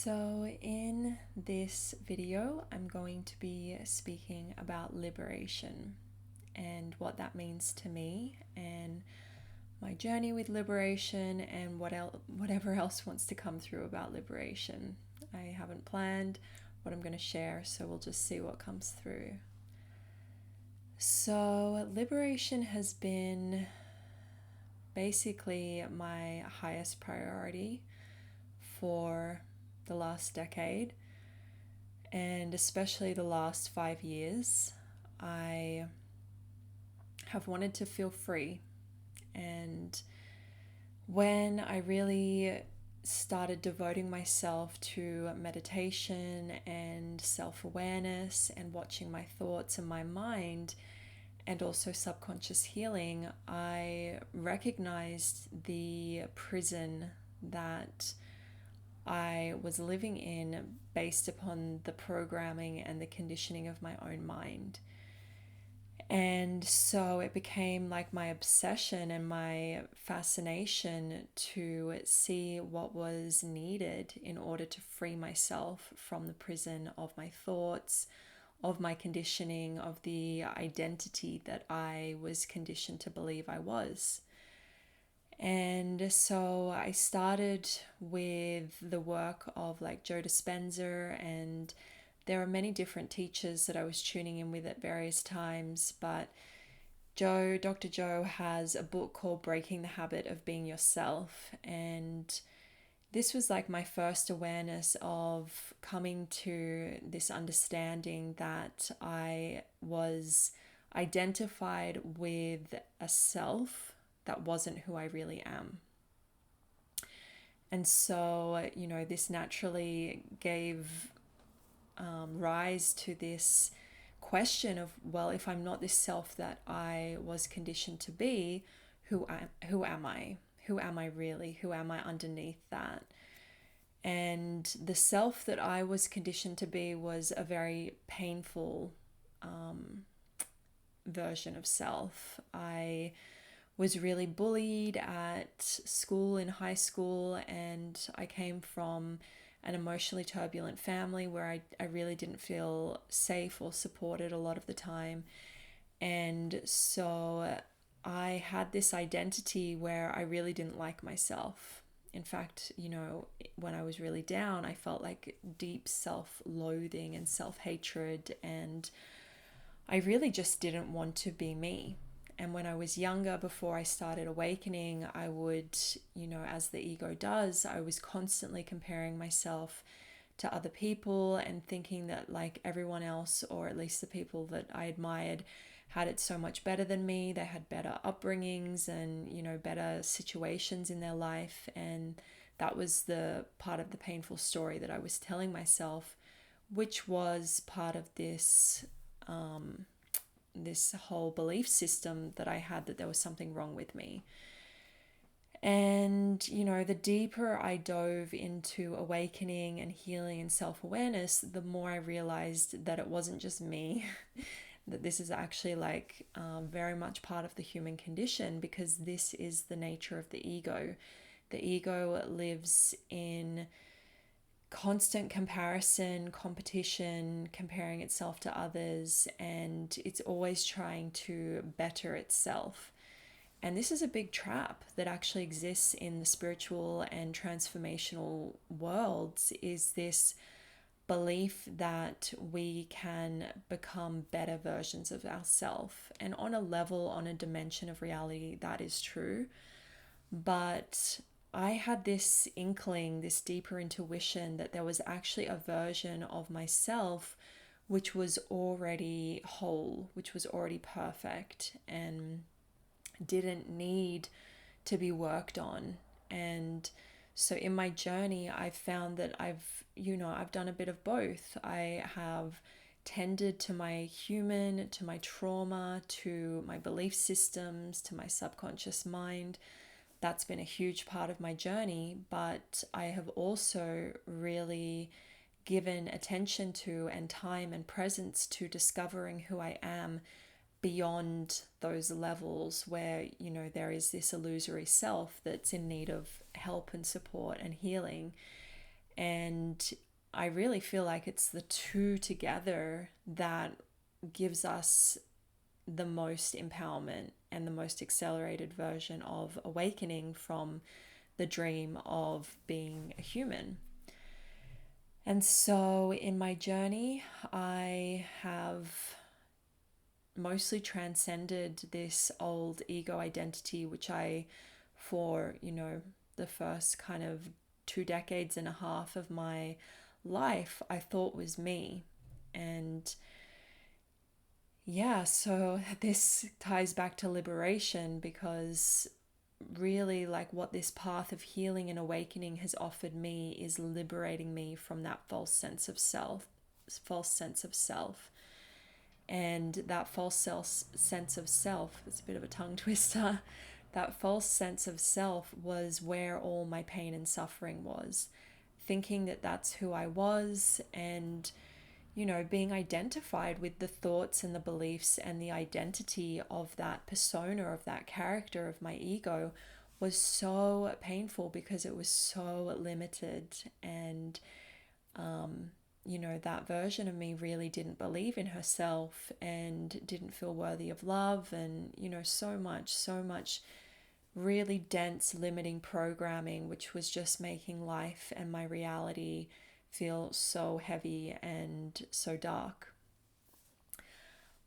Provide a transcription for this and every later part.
So in this video, I'm going to be speaking about liberation and what that means to me and my journey with liberation and whatever else wants to come through about liberation. I haven't planned what I'm going to share, so we'll just see what comes through. So liberation has been basically my highest priority for the last decade, and especially the last 5 years. I have wanted to feel free, and when I really started devoting myself to meditation and self-awareness and watching my thoughts and my mind and also subconscious healing, I recognized the prison that I was living in based upon the programming and the conditioning of my own mind. And so it became like my obsession and my fascination to see what was needed in order to free myself from the prison of my thoughts, of my conditioning, of the identity that I was conditioned to believe I was. And so I started with the work of like Joe Dispenza, and there are many different teachers that I was tuning in with at various times. But Dr. Joe has a book called Breaking the Habit of Being Yourself. And this was like my first awareness of coming to this understanding that I was identified with a self that wasn't who I really am. And so, this naturally gave rise to this question of, well, if I'm not this self that I was conditioned to be, who am I? Who am I really? Who am I underneath that? And the self that I was conditioned to be was a very painful version of self. I was really bullied at school, in high school, and I came from an emotionally turbulent family where I really didn't feel safe or supported a lot of the time. And so I had this identity where I really didn't like myself. In fact, when I was really down, I felt like deep self-loathing and self-hatred, and I really just didn't want to be me. And when I was younger, before I started awakening, I would, as the ego does, I was constantly comparing myself to other people and thinking that like everyone else, or at least the people that I admired, had it so much better than me. They had better upbringings and, better situations in their life. And that was the part of the painful story that I was telling myself, which was part of this whole belief system that I had, that there was something wrong with me. And, the deeper I dove into awakening and healing and self-awareness, the more I realized that it wasn't just me, that this is actually like very much part of the human condition, because this is the nature of the ego. The ego lives in constant comparison, competition, comparing itself to others, and it's always trying to better itself. And this is a big trap that actually exists in the spiritual and transformational worlds, is this belief that we can become better versions of ourselves. And on a level, on a dimension of reality, that is true. But I had this inkling, this deeper intuition that there was actually a version of myself which was already whole, which was already perfect, and didn't need to be worked on. And so in my journey, I've found that I've done a bit of both. I have tended to my human, to my trauma, to my belief systems, to my subconscious mind. That's been a huge part of my journey, but I have also really given attention to and time and presence to discovering who I am beyond those levels where, there is this illusory self that's in need of help and support and healing. And I really feel like it's the two together that gives us the most empowerment and the most accelerated version of awakening from the dream of being a human. And so in my journey, I have mostly transcended this old ego identity, which I, for, the first kind of 2.5 decades of my life, I thought was me. And yeah, so this ties back to liberation, because really, like, what this path of healing and awakening has offered me is liberating me from that false sense of self. And that sense of self, it's a bit of a tongue twister, that false sense of self was where all my pain and suffering was. Thinking that that's who I was, and being identified with the thoughts and the beliefs and the identity of that persona, of that character of my ego, was so painful because it was so limited. And, that version of me really didn't believe in herself and didn't feel worthy of love. And, so much really dense limiting programming, which was just making life and my reality feel so heavy and so dark.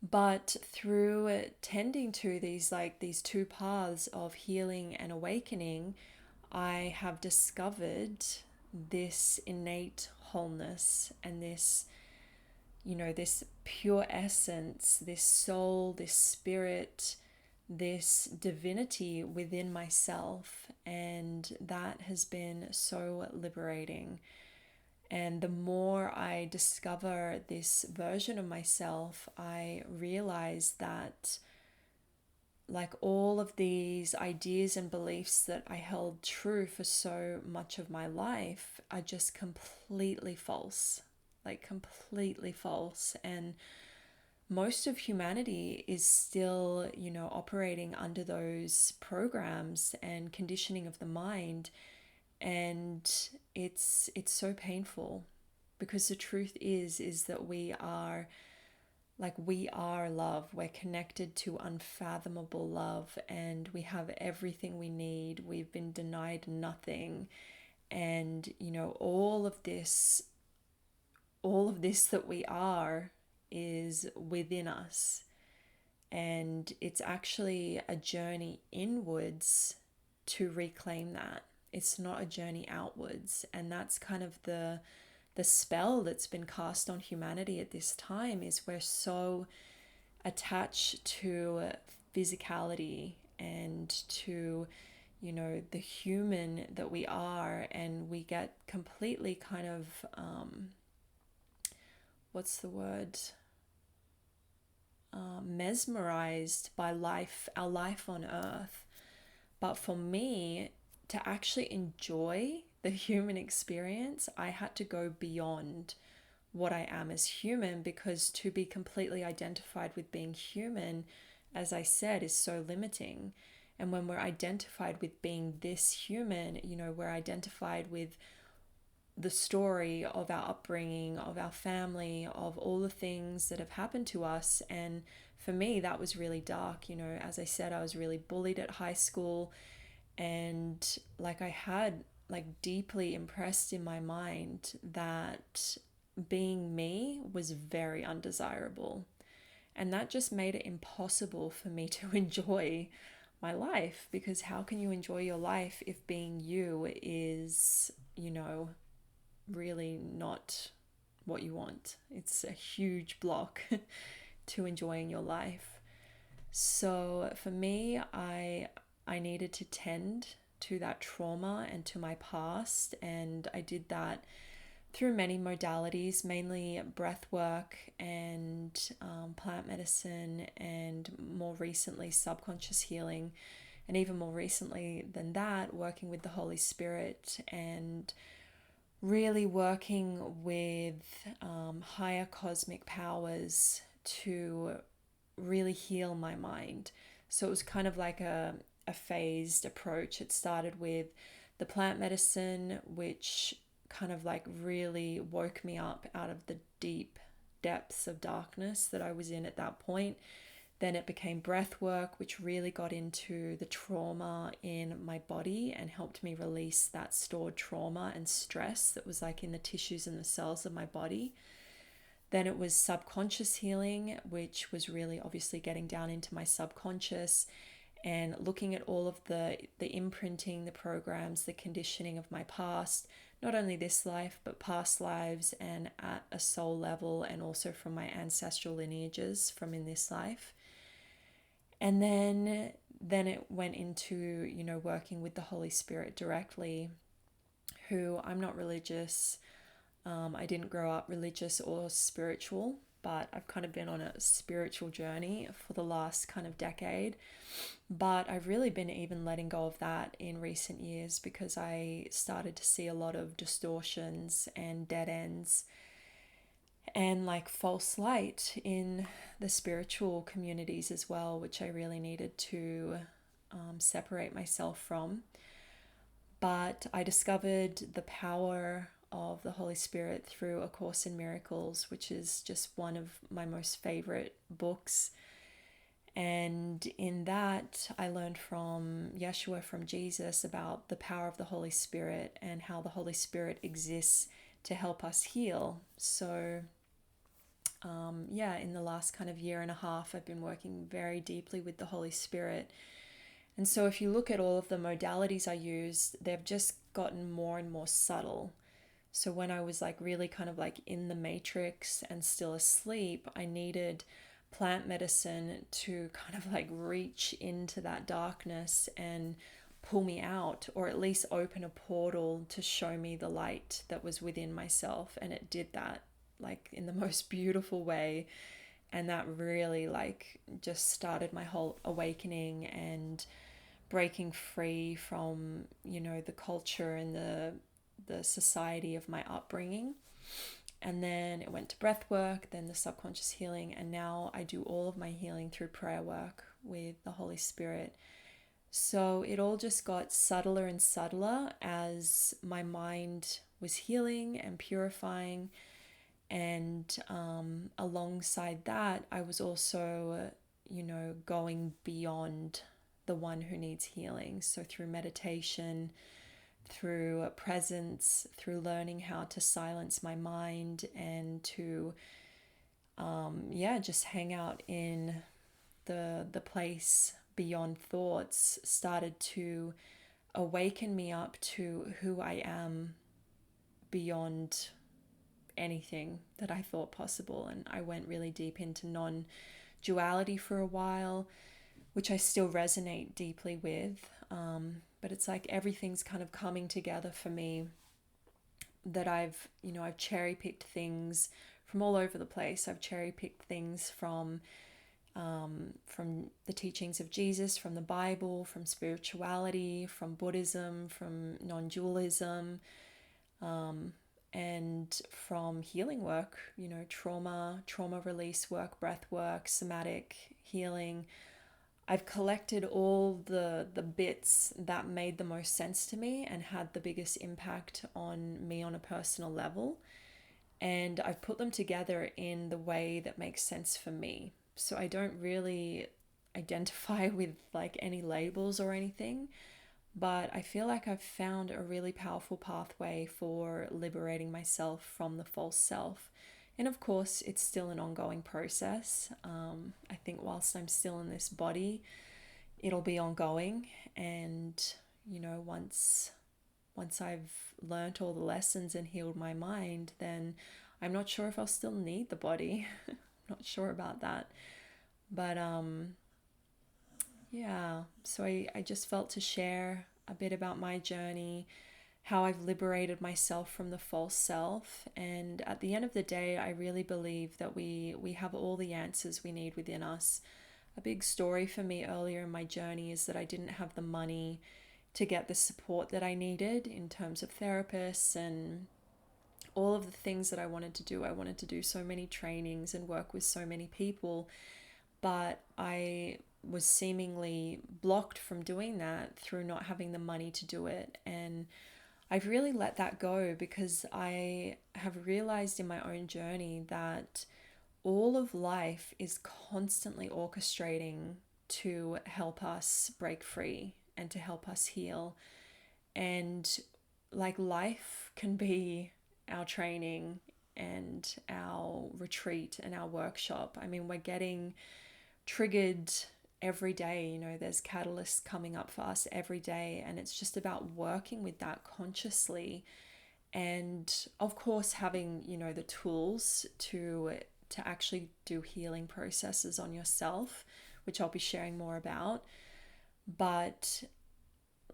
But through tending to these two paths of healing and awakening, I have discovered this innate wholeness and this pure essence, this soul, this spirit, this divinity within myself. And that has been so liberating. And the more I discover this version of myself, I realize that, like, all of these ideas and beliefs that I held true for so much of my life are just completely false. Like, completely false. And most of humanity is still, operating under those programs and conditioning of the mind. And it's so painful, because the truth is that we are love. We're connected to unfathomable love, and we have everything we need. We've been denied nothing. And all of this that we are is within us. And it's actually a journey inwards to reclaim that. It's not a journey outwards. And that's kind of the spell that's been cast on humanity at this time, is we're so attached to physicality and to, the human that we are. And we get completely kind of, what's the word? Mesmerized by our life on earth. But for me, to actually enjoy the human experience, I had to go beyond what I am as human, because to be completely identified with being human, as I said, is so limiting. And when we're identified with being this human, we're identified with the story of our upbringing, of our family, of all the things that have happened to us. And for me, that was really dark. As I said, I was really bullied at high school, and I had deeply impressed in my mind that being me was very undesirable. And that just made it impossible for me to enjoy my life, because how can you enjoy your life if being you is, really not what you want? It's a huge block to enjoying your life. So for me, I needed to tend to that trauma and to my past, and I did that through many modalities, mainly breath work and plant medicine, and more recently subconscious healing, and even more recently than that, working with the Holy Spirit and really working with higher cosmic powers to really heal my mind. So it was kind of like a phased approach. It started with the plant medicine, which kind of like really woke me up out of the deep depths of darkness that I was in at that point. Then it became breath work, which really got into the trauma in my body and helped me release that stored trauma and stress that was like in the tissues and the cells of my body. Then it was subconscious healing, which was really obviously getting down into my subconscious and looking at all of the imprinting, the programs, the conditioning of my past, not only this life, but past lives and at a soul level, and also from my ancestral lineages from in this life. And then it went into, working with the Holy Spirit directly, who I'm not religious. I didn't grow up religious or spiritual, but I've kind of been on a spiritual journey for the last kind of decade. But I've really been even letting go of that in recent years because I started to see a lot of distortions and dead ends and like false light in the spiritual communities as well, which I really needed to separate myself from. But I discovered the power of the Holy Spirit through A Course in Miracles, which is just one of my most favorite books. And in that, I learned from Yeshua, from Jesus, about the power of the Holy Spirit and how the Holy Spirit exists to help us heal. So, in the last kind of year and a half, I've been working very deeply with the Holy Spirit. And so if you look at all of the modalities I use, they've just gotten more and more subtle. So when I was like really kind of like in the matrix and still asleep, I needed plant medicine to kind of like reach into that darkness and pull me out, or at least open a portal to show me the light that was within myself. And it did that like in the most beautiful way. And that really like just started my whole awakening and breaking free from, the culture and the society of my upbringing. And then it went to breath work, then the subconscious healing, and now I do all of my healing through prayer work with the Holy Spirit. So it all just got subtler and subtler as my mind was healing and purifying. And alongside that, I was also, going beyond the one who needs healing. So through meditation, through presence, through learning how to silence my mind and to, just hang out in the place beyond thoughts, started to awaken me up to who I am beyond anything that I thought possible. And I went really deep into non-duality for a while, which I still resonate deeply with. But it's like everything's kind of coming together for me, that I've cherry-picked things from all over the place. I've cherry-picked things from the teachings of Jesus, from the Bible, from spirituality, from Buddhism, from non-dualism, and from healing work, trauma release work, breath work, somatic healing. I've collected all the bits that made the most sense to me and had the biggest impact on me on a personal level. And I've put them together in the way that makes sense for me. So I don't really identify with like any labels or anything, but I feel like I've found a really powerful pathway for liberating myself from the false self. And of course, it's still an ongoing process. I think whilst I'm still in this body, it'll be ongoing. And, once I've learnt all the lessons and healed my mind, then I'm not sure if I'll still need the body. Not sure about that. But so I just felt to share a bit about my journey, how I've liberated myself from the false self. And at the end of the day, I really believe that we have all the answers we need within us. A big story for me earlier in my journey is that I didn't have the money to get the support that I needed in terms of therapists and all of the things that I wanted to do. I wanted to do so many trainings and work with so many people, but I was seemingly blocked from doing that through not having the money to do it. And I've really let that go because I have realized in my own journey that all of life is constantly orchestrating to help us break free and to help us heal. And like life can be our training and our retreat and our workshop. I mean, we're getting triggered every day. There's catalysts coming up for us every day, and it's just about working with that consciously. And of course, having, the tools to actually do healing processes on yourself, which I'll be sharing more about. But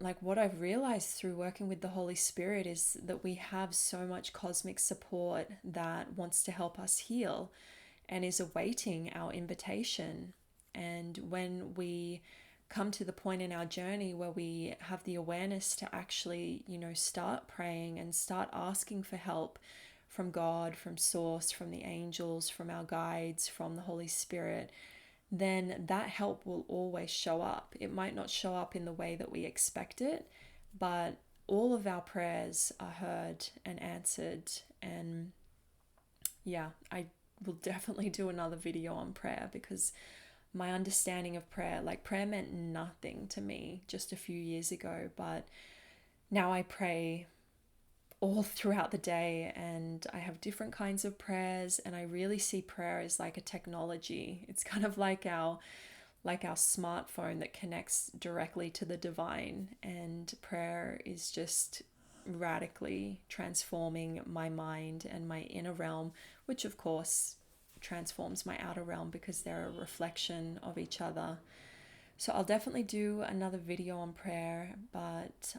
like what I've realized through working with the Holy Spirit is that we have so much cosmic support that wants to help us heal and is awaiting our invitation. And when we come to the point in our journey where we have the awareness to actually, start praying and start asking for help from God, from Source, from the angels, from our guides, from the Holy Spirit, then that help will always show up. It might not show up in the way that we expect it, but all of our prayers are heard and answered. And yeah, I will definitely do another video on prayer, because my understanding of prayer, like prayer meant nothing to me just a few years ago, but now I pray all throughout the day, and I have different kinds of prayers, and I really see prayer as like a technology. It's kind of like our smartphone that connects directly to the divine, and prayer is just radically transforming my mind and my inner realm, which of course transforms my outer realm because they're a reflection of each other. So I'll definitely do another video on prayer, but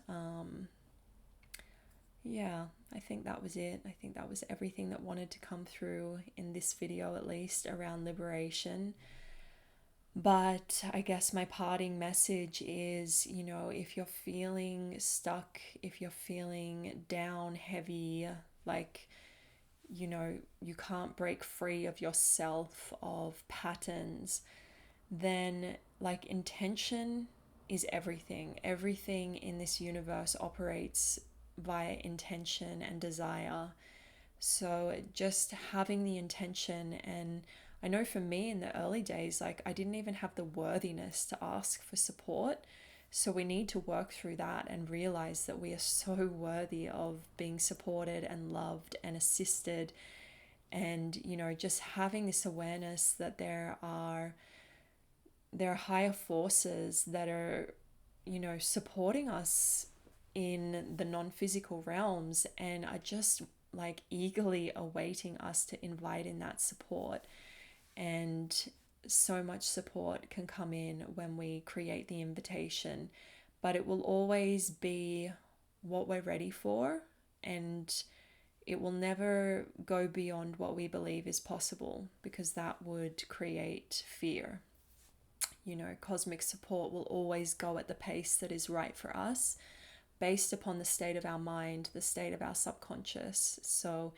yeah, I think that was it. I think that was everything that wanted to come through in this video, at least around liberation. But I guess my parting message is, if you're feeling stuck, if you're feeling down, heavy, like, you can't break free of yourself, of patterns, then like intention is everything. Everything in this universe operates via intention and desire. So just having the intention, and I know for me in the early days, like I didn't even have the worthiness to ask for support. So we need to work through that and realize that we are so worthy of being supported and loved and assisted. And, just having this awareness that there are higher forces that are, supporting us in the non-physical realms and are just like eagerly awaiting us to invite in that support. And so much support can come in when we create the invitation, but it will always be what we're ready for, and it will never go beyond what we believe is possible, because that would create fear. Cosmic support will always go at the pace that is right for us, based upon the state of our mind, the state of our subconscious. So,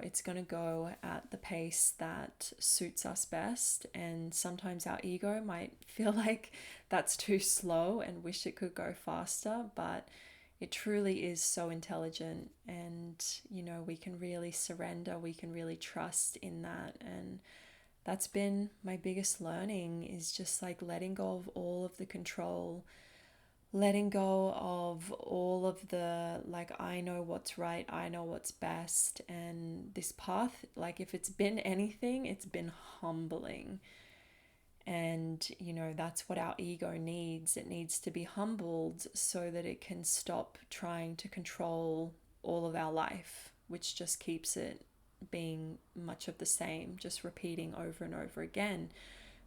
it's going to go at the pace that suits us best. And sometimes our ego might feel like that's too slow and wish it could go faster, but it truly is so intelligent. And, we can really surrender, we can really trust in that. And that's been my biggest learning, is just like letting go of all of the control, letting go of all of the like, I know what's right, I know what's best. And this path, like if it's been anything, it's been humbling. And that's what our ego needs. It needs to be humbled so that it can stop trying to control all of our life, which just keeps it being much of the same, just repeating over and over again.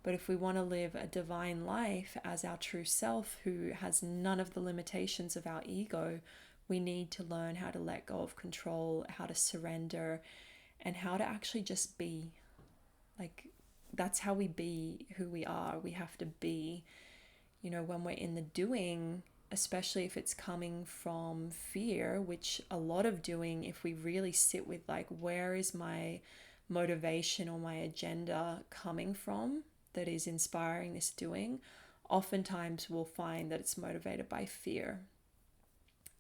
But if we want to live a divine life as our true self, who has none of the limitations of our ego, we need to learn how to let go of control, how to surrender, and how to actually just be. Like, that's how we be who we are. We have to be, when we're in the doing, especially if it's coming from fear, which a lot of doing, if we really sit with like, where is my motivation or my agenda coming from that is inspiring this doing, oftentimes we'll find that it's motivated by fear.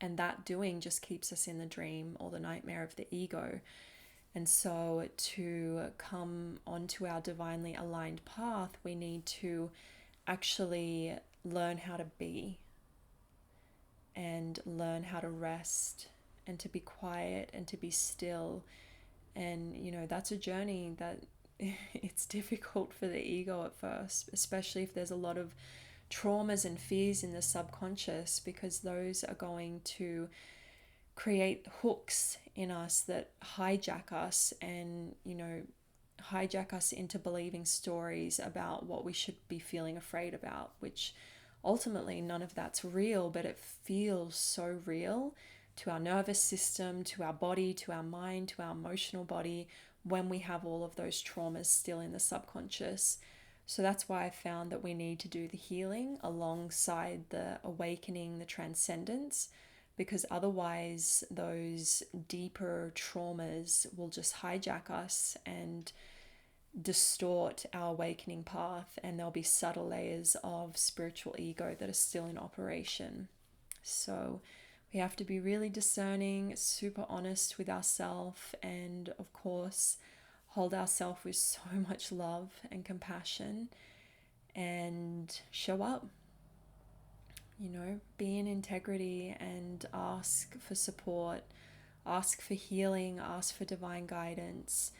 And that doing just keeps us in the dream or the nightmare of the ego. And so to come onto our divinely aligned path, we need to actually learn how to be and learn how to rest and to be quiet and to be still. And, that's a journey that it's difficult for the ego at first, especially if there's a lot of traumas and fears in the subconscious, because those are going to create hooks in us that hijack us and, hijack us into believing stories about what we should be feeling afraid about, which ultimately none of that's real, but it feels so real to our nervous system, to our body, to our mind, to our emotional body when we have all of those traumas still in the subconscious. So that's why I found that we need to do the healing alongside the awakening, the transcendence, because otherwise those deeper traumas will just hijack us and distort our awakening path, and there'll be subtle layers of spiritual ego that are still in operation. So we have to be really discerning, super honest with ourselves, and of course hold ourselves with so much love and compassion and show up, be in integrity and ask for support, ask for healing, ask for divine guidance,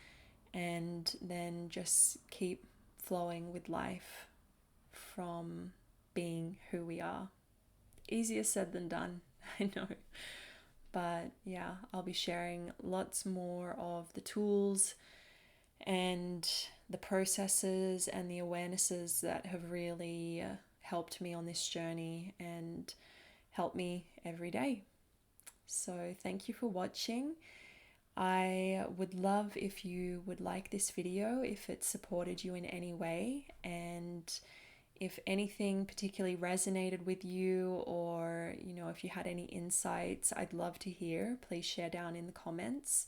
and then just keep flowing with life from being who we are. Easier said than done, I know. But yeah, I'll be sharing lots more of the tools and the processes and the awarenesses that have really helped me on this journey and help me every day. So thank you for watching. I would love if you would like this video, if it supported you in any way, and if anything particularly resonated with you, or if you had any insights, I'd love to hear. Please share down in the comments,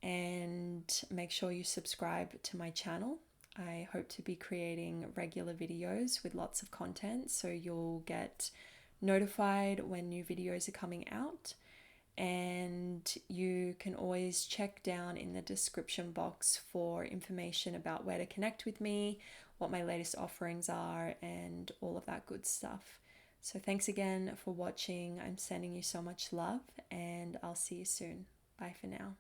and make sure you subscribe to my channel. I hope to be creating regular videos with lots of content, so you'll get notified when new videos are coming out. And you can always check down in the description box for information about where to connect with me, what my latest offerings are, and all of that good stuff. So thanks again for watching. I'm sending you so much love, and I'll see you soon. Bye for now.